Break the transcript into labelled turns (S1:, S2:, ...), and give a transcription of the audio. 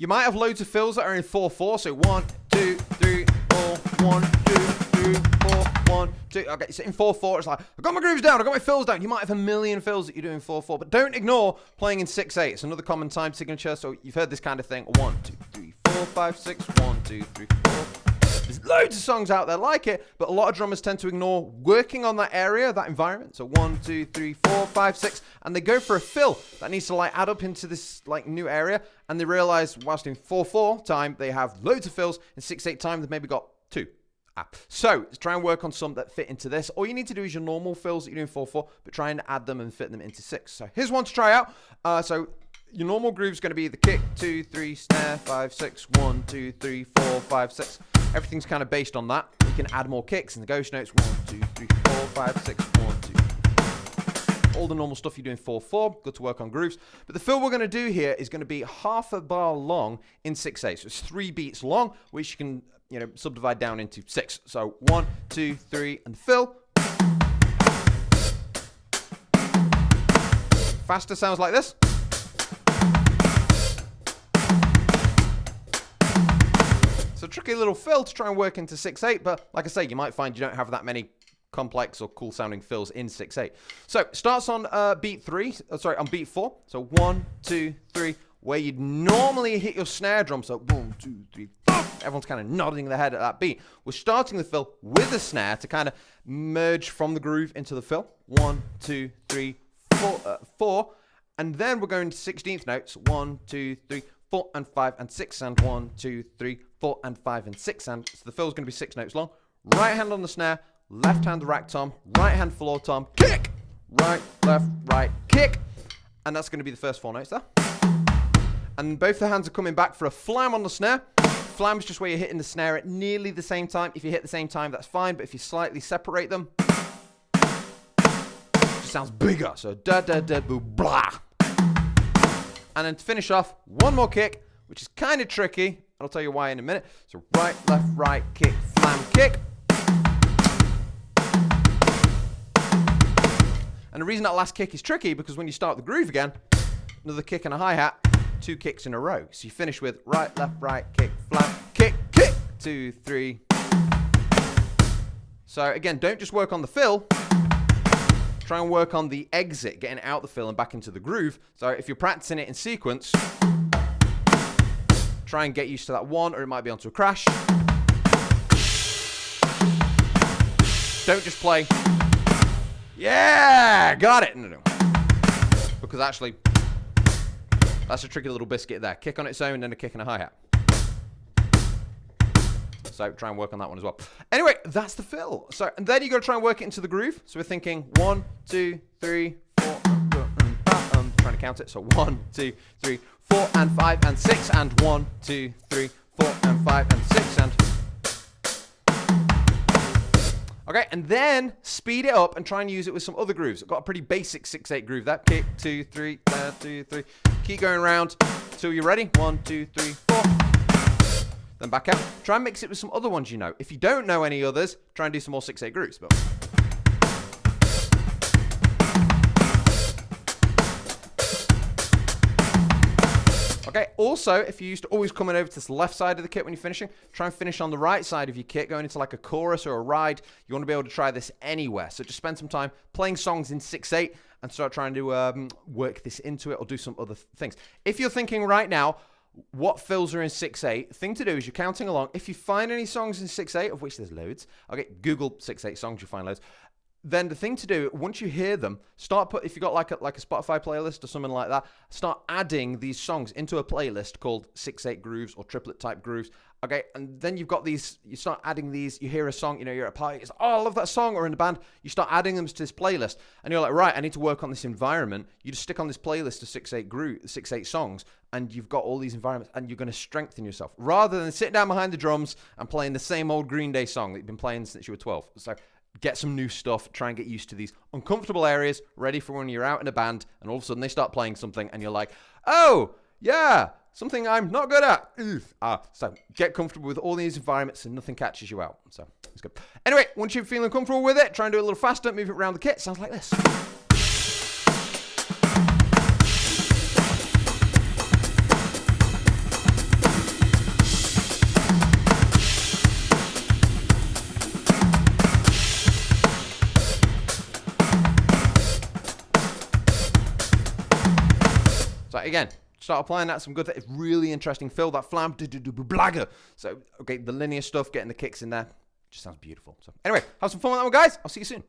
S1: You might have loads of fills that are in 4/4, so 1, 2, 3, 4, 1, 2, 3, 4, 1, 2. Okay, so in 4/4, it's like, I've got my grooves down, I've got my fills down. You might have a million fills that you're doing 4/4, but don't ignore playing in 6/8. It's another common time signature, so you've heard this kind of thing. 1, 2, 3, 4, 5, 6, 1, 2, 3, 4. There's loads of songs out there like it, but a lot of drummers tend to ignore working on that area, that environment. So 1, 2, 3, 4, 5, 6, and they go for a fill that needs to like add up into this like new area, and they realize whilst in 4/4 time they have loads of fills. In 6/8 time they've maybe got 2. So try and work on some that fit into this. All you need to do is your normal fills that you're doing 4/4, but try and add them and fit them into 6. So here's one to try out. So your normal groove is going to be the kick, 2, 3, snare, 5, 6, 1, 2, 3, 4, 5, 6. Everything's kind of based on that. You can add more kicks and the ghost notes. 1, 2, 3, 4, 5, 6, 1, 2. All the normal stuff you do in 4/4. Good to work on grooves. But the fill we're going to do here is going to be half a bar long in 6/8. So it's 3 beats long, which you can, subdivide down into 6. So 1, 2, 3, and fill. Faster sounds like this. It's a tricky little fill to try and work into 6/8, but like I say, you might find you don't have that many complex or cool sounding fills in 6/8. So it starts on beat 4. So 1, 2, 3, where you'd normally hit your snare drum. So 1, 2, 3, 4. Everyone's kind of nodding their head at that beat. We're starting the fill with the snare to kind of merge from the groove into the fill. 1, 2, 3, 4. And then we're going to 16th notes. 1, 2, 3, 4, and 5, and 6, and 1, 2, 3, 4, and 5, and 6, and so the fill's going to be 6 notes long. Right hand on the snare, left hand the rack tom, right hand floor tom, kick, right, left, right, kick, and that's going to be the first 4 notes there. And both the hands are coming back for a flam on the snare. Flam is just where you're hitting the snare at nearly the same time. If you hit the same time, that's fine, but if you slightly separate them, it just sounds bigger. So da da da boo blah. And then to finish off, one more kick, which is kind of tricky. I'll tell you why in a minute. So right, left, right, kick, flam, kick. And the reason that last kick is tricky, because when you start the groove again, another kick and a hi-hat, 2 kicks in a row. So you finish with right, left, right, kick, flam, kick, kick, 2, 3. So again, don't just work on the fill. Try and work on the exit, getting out the fill and back into the groove. So if you're practicing it in sequence, try and get used to that 1, or it might be onto a crash. Don't just play, yeah, got it. No. Because actually, that's a tricky little biscuit there. Kick on its own, and then a kick and a hi-hat. So try and work on that one as well. Anyway, that's the fill. So, and then you got to try and work it into the groove. So we're thinking 1, 2, 3, 4. I'm trying to count it. So 1, 2, 3, 4, and 5, and 6, and 1, 2, 3, 4, and 5, and 6, and. Okay, and then speed it up and try and use it with some other grooves. I've got a pretty basic 6/8 groove. That kick, 2, 3, 2, 3. Keep going around till you're ready. 1, 2, 3, 4. Then back out. Try and mix it with some other ones you know. If you don't know any others, try and do some more 6/8 grooves. But okay, also, if you're used to always coming over to the left side of the kit when you're finishing, try and finish on the right side of your kit, going into like a chorus or a ride. You want to be able to try this anywhere. So just spend some time playing songs in 6/8 and start trying to work this into it or do some other things. If you're thinking right now, what fills are in 6/8, thing to do is you're counting along. If you find any songs in 6/8, of which there's loads, okay, Google 6/8 songs, you'll find loads. Then the thing to do, once you hear them, if you got like a Spotify playlist or something like that, start adding these songs into a playlist called 6/8 grooves or triplet type grooves. Okay, and then you've got these, you start adding these, you hear a song, you're at a party, it's, oh, I love that song, or in a band, you start adding them to this playlist, and you're like, right, I need to work on this environment. You just stick on this playlist of 6/8 songs, and you've got all these environments, and you're going to strengthen yourself, rather than sitting down behind the drums and playing the same old Green Day song that you've been playing since you were 12. So get some new stuff, try and get used to these uncomfortable areas, ready for when you're out in a band, and all of a sudden they start playing something, and you're like, oh, yeah, something I'm not good at. So get comfortable with all these environments and nothing catches you out. So it's good. Anyway, once you're feeling comfortable with it, try and do it a little faster, move it around the kit. Sounds like this. So again, start applying that, some good, it's really interesting fill, that flam, blagger. So, okay, the linear stuff, getting the kicks in there, just sounds beautiful. So anyway, have some fun with that one, guys. I'll see you soon.